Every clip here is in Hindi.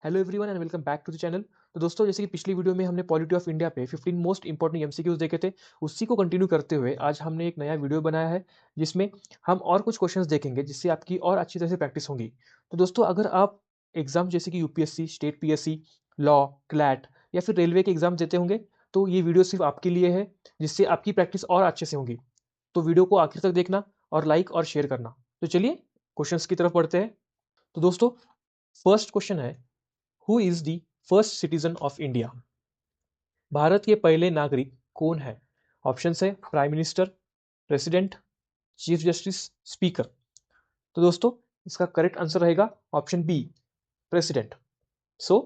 Hello everyone and welcome back to the channel. तो दोस्तों, जैसे कि पिछली वीडियो में हमने पॉलिटी ऑफ इंडिया पे 15 मोस्ट इंपॉर्टेंट एमसीक्यूज देखे थे, उसी को कंटिन्यू करते हुए आज हमने एक नया वीडियो बनाया है जिसमें हम और कुछ क्वेश्चंस देखेंगे जिससे आपकी और अच्छी तरह से प्रैक्टिस होगी। तो दोस्तों, अगर आप एग्जाम जैसे कि UPSC, state PSC, law, CLAT या फिर रेलवे के एग्जाम देते होंगे तो ये वीडियो सिर्फ आपके लिए है, जिससे आपकी प्रैक्टिस और अच्छे से होगी। तो वीडियो को आखिर तक देखना और लाइक और शेयर करना। तो चलिए क्वेश्चंस की तरफ बढ़ते हैं। तो दोस्तों, फर्स्ट क्वेश्चन है, who is the first citizen of India? Bharat के पहले नागरिक कौन है? ऑप्शन है prime minister, president, chief justice, speaker. तो दोस्तों, इसका करेक्ट आंसर रहेगा option B, president. So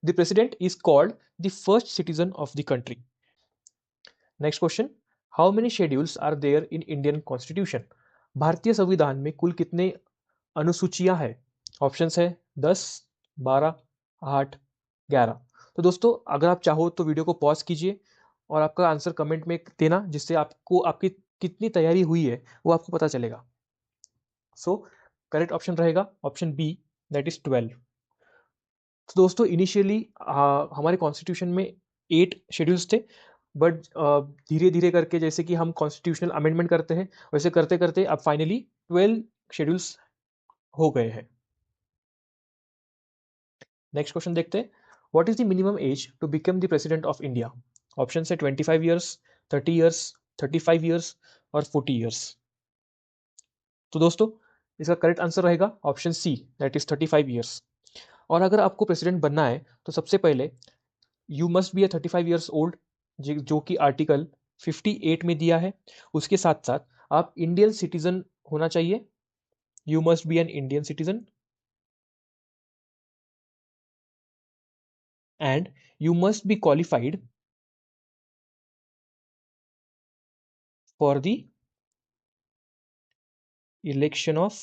the president is called the first citizen of the country. Next question, how many schedules are there in Indian constitution? भारतीय संविधान में कुल कितने अनुसूचियां हैं? ऑप्शंस है 10, 12, 8, 11। तो दोस्तों, अगर आप चाहो तो वीडियो को पॉज कीजिए और आपका आंसर कमेंट में देना, जिससे आपको आपकी कितनी तैयारी हुई है वो आपको पता चलेगा। सो करेक्ट ऑप्शन रहेगा ऑप्शन बी, दैट इज 12। तो दोस्तों, इनिशियली हमारे कॉन्स्टिट्यूशन में 8 शेड्यूल्स थे, बट धीरे धीरे करके जैसे कि हम कॉन्स्टिट्यूशनल अमेंडमेंट करते हैं वैसे करते करते अब फाइनली 12 शेड्यूल्स हो गए हैं। नेक्स्ट क्वेश्चन देखते हैं, what is the minimum age to become the president of India? Option है 25 ईयर्स, 30 ईयर्स, 35 ईयर्स और 40 ईयर्स। तो दोस्तों, इसका करेक्ट आंसर रहेगा option C, that is 35 years. और अगर आपको प्रेसिडेंट बनना है तो सबसे पहले you must be a 35 years old, जो कि आर्टिकल 58 में दिया है। उसके साथ साथ आप इंडियन सिटीजन होना चाहिए, you must B an Indian citizen, and you must B qualified for the election of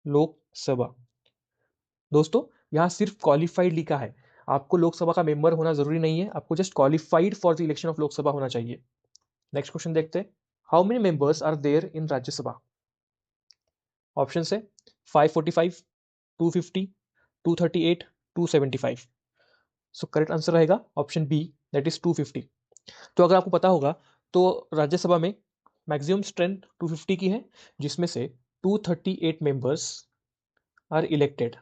Lok Sabha. दोस्तों, यहाँ सिर्फ क्वालिफाइड लिखा है, आपको लोकसभा का मेंबर होना जरूरी नहीं है, आपको just qualified for the election of Lok Sabha होना चाहिए। नेक्स्ट क्वेश्चन देखते हैं, how many members are there in Rajya Sabha? Option है 545, 250, 238, 275। सो करेक्ट आंसर रहेगा ऑप्शन बी, दैट इज 250। तो अगर आपको पता होगा तो राज्यसभा में मैक्सिमम स्ट्रेंथ 250 की है, जिसमें से 238 members are elected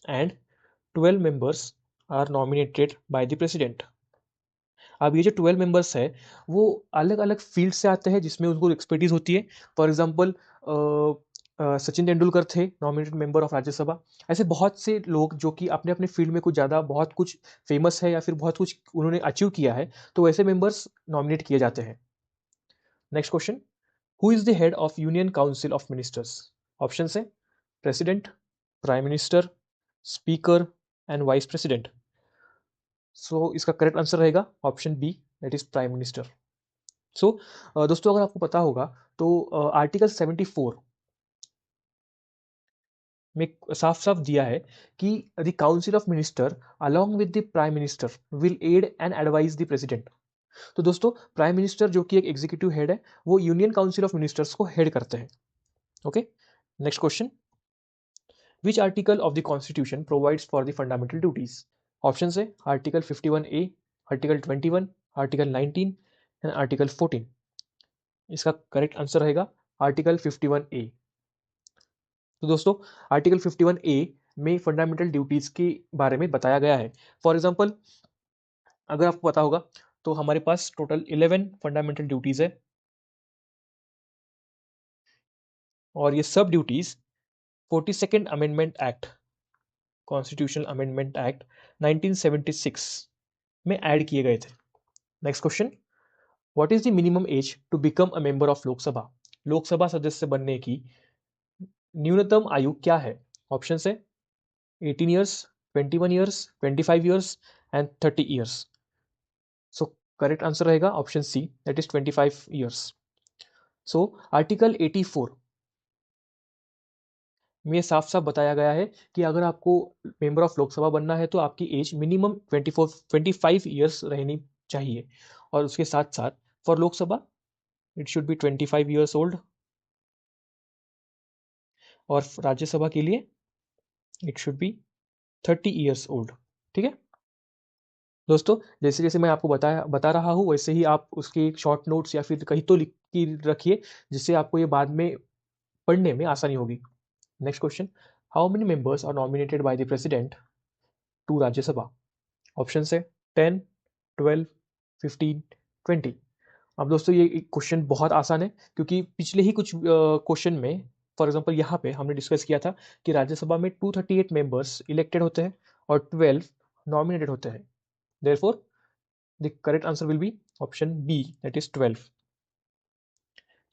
and 12 members are nominated by the president. अब ये जो 12 मेंबर्स है वो अलग अलग फील्ड से आते हैं जिसमें उनको एक्सपर्टीज होती है। फॉर एग्जांपल, सचिन तेंदुलकर थे नॉमिनेटेड मेंबर ऑफ राज्यसभा। ऐसे बहुत से लोग जो कि अपने अपने फील्ड में कुछ ज़्यादा बहुत कुछ फेमस है या फिर बहुत कुछ उन्होंने अचीव किया है, तो वैसे मेंबर्स नॉमिनेट किए जाते हैं। Next question, who is the head of union council of ministers? Option है president, prime minister, speaker and vice president. So इसका करेक्ट आंसर रहेगा option B, that is prime minister. So दोस्तों, अगर आपको पता होगा तो आर्टिकल 74 में साफ साफ दिया है कि the council of minister along with the prime minister will aid and advise the president. तो दोस्तों, प्राइम मिनिस्टर जो कि एक एग्जीक्यूटिव हेड है, वो यूनियन काउंसिल ऑफ मिनिस्टर्स को हेड करते हैं। Okay, next question, which article of the constitution provides for the fundamental duties? Option है article 51A, article 21, article 19 and article 14। इसका करेक्ट आंसर रहेगा आर्टिकल 51A। तो दोस्तों, आर्टिकल 51A में फंडामेंटल ड्यूटीज के बारे में बताया गया है। फॉर एग्जांपल, अगर आपको पता होगा तो हमारे पास टोटल 11 फंडामेंटल ड्यूटीज है, और ये सब duties 42nd amendment act, constitutional amendment act 1976 में ऐड किए गए थे। Next question, what is the minimum age to become a member of Lok Sabha? Lok Sabha सदस्य बनने की न्यूनतम आयु क्या है? ऑप्शन है 18 years, 21 years, 25 years and 30 years. So correct answer रहेगा option C, that is 25 years. So article 84 में साफ साफ बताया गया है कि अगर आपको मेंबर ऑफ लोकसभा बनना है तो आपकी एज मिनिमम 25 ईयर्स रहनी चाहिए, और उसके साथ साथ for Lok Sabha it should be 25 years old, और राज्यसभा के लिए it should be 30 years old. ठीक है दोस्तों, जैसे जैसे मैं आपको बता रहा हूँ वैसे ही आप उसके शॉर्ट नोट्स या फिर कहीं तो लिख के रखिए, जिससे आपको ये बाद में पढ़ने में आसानी होगी। Next question, how many members are nominated by the president to Rajya Sabha? Option है 10, 12, 15, 20। अब दोस्तों ये क्वेश्चन बहुत आसान है, क्योंकि पिछले ही कुछ क्वेश्चन में, फॉर एग्जांपल यहाँ पे हमने डिस्कस किया था कि राज्यसभा में 238 मेंबर्स इलेक्टेड होते हैं और 12 नॉमिनेटेड होते हैं। Therefore the correct answer will be option B, that is 12।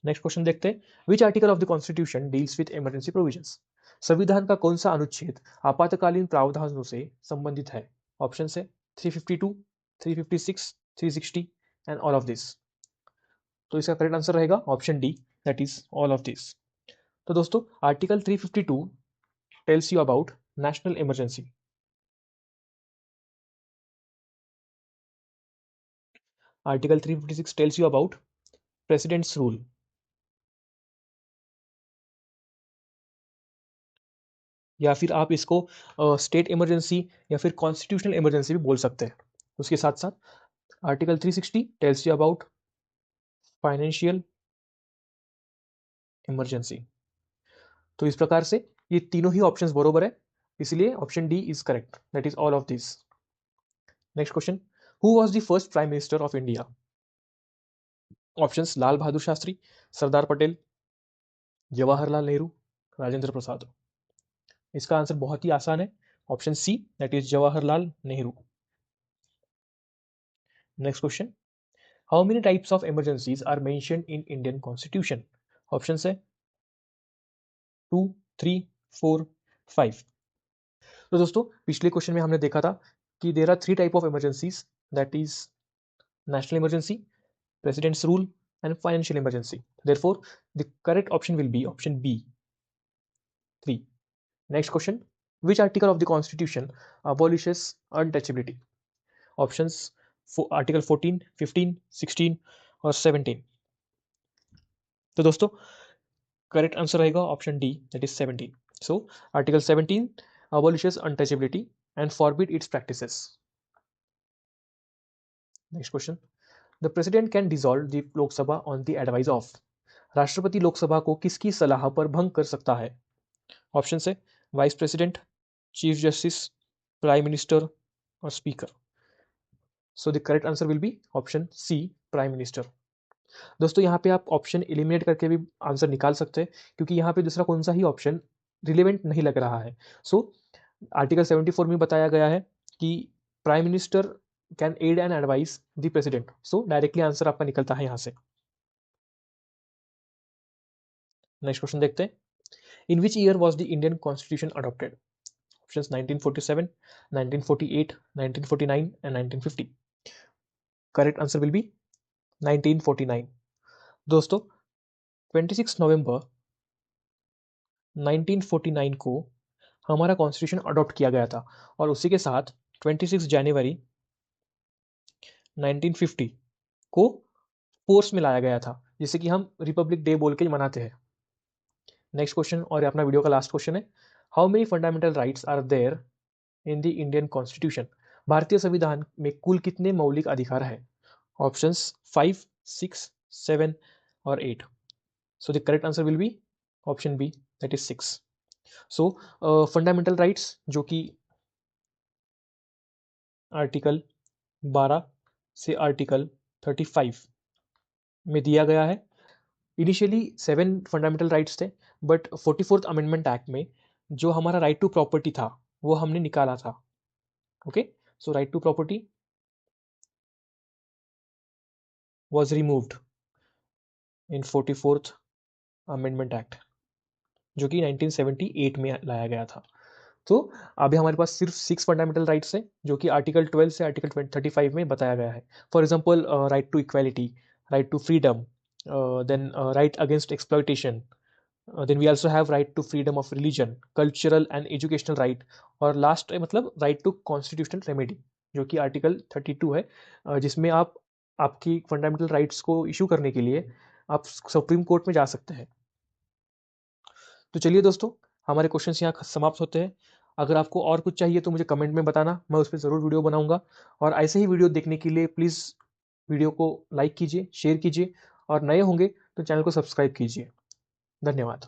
Next question देखते हैं, which article of the constitution deals with emergency provisions? संविधान का कौन सा अनुच्छेद आपातकालीन प्रावधानों से संबंधित है? ऑप्शन है 352, 356, 360 एंड ऑल ऑफ दिस। तो इसका करेक्ट आंसर रहेगा option D, that is all of this. तो दोस्तों article 352 tells you about national emergency. Article 356 tells you about presidents rule. या फिर आप इसको स्टेट इमरजेंसी या फिर कॉन्स्टिट्यूशनल इमरजेंसी भी बोल सकते हैं। उसके साथ साथ article 360 tells you about financial emergency. तो इस प्रकार से ये तीनों ही ऑप्शंस बरोबर है, इसलिए option D is correct, that is all of this. Next question, who was the first prime minister of India? Options Lal Bahadur Shastri, Sardar Patel, Jawaharlal Nehru, Rajendra Prasad. इसका आंसर बहुत ही आसान है, option C, that is Jawaharlal Nehru. Next question, how many types of emergencies are mentioned in Indian constitution? Option है 2, 3, 4, 5। तो दोस्तों पिछले क्वेश्चन में हमने देखा था कि there are 3 type of emergencies, that is national emergency, president's rule and financial emergency. Therefore the correct option will be option B, 3। Next question, which article of the constitution abolishes untouchability? Options for article 14, 15, 16 और 17। तो दोस्तों करेक्ट आंसर रहेगा option D, that is 17। So article 17 abolishes untouchability and forbid its practices। Next question, the president can dissolve the Lok Sabha on the advice of? राष्ट्रपति लोकसभा को किसकी सलाह पर भंग कर सकता है? ऑप्शन है vice president, chief justice, prime minister और speaker. So the correct answer will be option C, prime minister. दोस्तों यहाँ पे आप ऑप्शन एलिमिनेट करके भी आंसर निकाल सकते हैं, क्योंकि यहाँ पे दूसरा कौन सा ही ऑप्शन रिलेवेंट नहीं लग रहा है। सो आर्टिकल 74 में बताया गया है कि prime minister can aid and advise the president. So directly answer आपका निकलता है यहाँ से। नेक्स्ट क्वेश्चन देखते हैं, in which year was the Indian constitution adopted? Options 1947, 1948, 1949 and 1950। Correct answer will be 1949। दोस्तों 26 नवंबर 1949 को हमारा कॉन्स्टिट्यूशन अडॉप्ट किया गया था, और उसी के साथ 26 जनवरी 1950 को फोर्स में लाया गया था, जिसे कि हम रिपब्लिक डे बोल के मनाते हैं। नेक्स्ट क्वेश्चन और अपना वीडियो का लास्ट क्वेश्चन है, how many fundamental rights are there in the Indian constitution? भारतीय संविधान में कुल कितने मौलिक अधिकार है? ऑप्शंस 5, 6, 7 और 8। So the correct answer will be option B, that is 6। So fundamental rights जो कि आर्टिकल 12 से आर्टिकल 35 में दिया गया है। इनिशियली 7 फंडामेंटल राइट्स थे, बट 44th अमेंडमेंट एक्ट में जो हमारा राइट टू प्रॉपर्टी था वो हमने निकाला था। Okay, so right to property was removed in 44th amendment act, जो कि 1978 में लाया गया था। तो अभी हमारे पास सिर्फ 6 फंडामेंटल राइट्स हैं, जो कि आर्टिकल 12 से आर्टिकल 35 में बताया गया है। For example right to equality, right to freedom, then right against exploitation, then we also have right to freedom of religion, cultural and educational right, और लास्ट मतलब राइट टू कॉन्स्टिट्यूशनल रेमेडी, जो कि आर्टिकल 32 है, जिसमें आप आपकी फंडामेंटल राइट्स को इशू करने के लिए आप सुप्रीम कोर्ट में जा सकते हैं। तो चलिए दोस्तों, हमारे क्वेश्चंस यहाँ समाप्त होते हैं। अगर आपको और कुछ चाहिए तो मुझे कमेंट में बताना, मैं उस पे ज़रूर वीडियो बनाऊँगा। और ऐसे ही वीडियो देखने के लिए प्लीज़ वीडियो को लाइक कीजिए, शेयर कीजिए और नए होंगे तो चैनल को सब्सक्राइब कीजिए। धन्यवाद।